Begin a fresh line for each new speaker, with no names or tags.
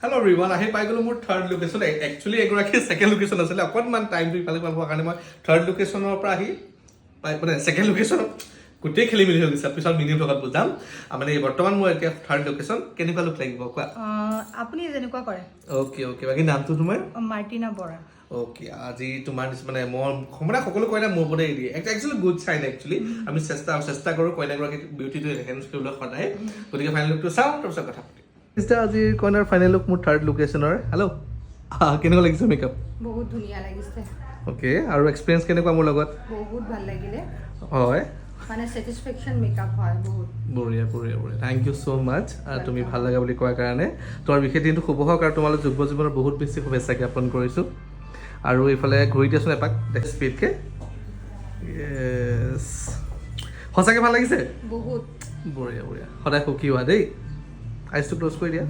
Hello everyone, আহি পাই গলো মোৰ থাৰ্ড লোকেশ্যন একচুৱেলি এগৰাকী ছেকেণ্ড লোকেশ্যন আছিলে অকণমান টাইমটো ইফালে হোৱাৰ কাৰণে মই থাৰ্ড লোকেশ্যনৰ পৰা আহি মানে ছেকেণ্ড লোকেশ্যন গোটেই খেলি মেলি হৈ গৈছে পিছত মিনি ভ্লগত বুজাম মানে বৰ্তমান মোৰ এতিয়া থাৰ্ড লোকেশ্যন কেনেকুৱা লুক লাগিব কোৱা
আপুনি যেনেকুৱা কৰে
অ'কে অ'কে বাকী নামটো তোমাৰ
মাৰ্টিনা বৰা
অ'কে আজি তোমাৰ মানে মই মানে সকলো কইনা মোৰ ওপৰতে দিয়ে একচুৱেলি গুড চাইন একচুৱেলি আমি চেষ্টা কৰোঁ কইনাগৰাকী বিউটিটো এনহেঞ্চ কৰিবলৈ সদায় গতিকে ফাইনেল লুকটো চাওঁ তাৰপিছত কথা পাতিম আজিৰ কইনাৰ ফাইনেল লুক মোৰ থাৰ্ড লোকেশ্যনৰ হেল্ল' কেনেকুৱা লাগিছে মেকআপ
বহুত ধুনীয়া লাগিছে
অ'কে আৰু এক্সপিৰিয়েঞ্চ কেনেকুৱা মোৰ লগত
বহুত ভাল লাগিলে
হয়
মানে স্যাটিসফ্যাকশন মেকআপ হয় বহুত
বঢ়িয়া বঢ়িয়া বঢ়িয়া থেংক ইউ ছ' মাছ তুমি ভাল লগা বুলি কোৱাৰ কাৰণে তোমাৰ বিশেষ দিনটো শুভ হওক আৰু তোমালোক যুৱ জীৱনৰ বহুত বেছি শুভেচ্ছা জ্ঞাপন কৰিছোঁ আৰু এইফালে ঘূৰি দিয়াচোন এপাক স্পীডকৈ য়েছ সঁচাকৈ ভাল লাগিছে
বহুত
বঢ়িয়া বঢ়িয়া সদায় সুখী হোৱা দেই আইচটো ক্ল'জ কৰি দিয়া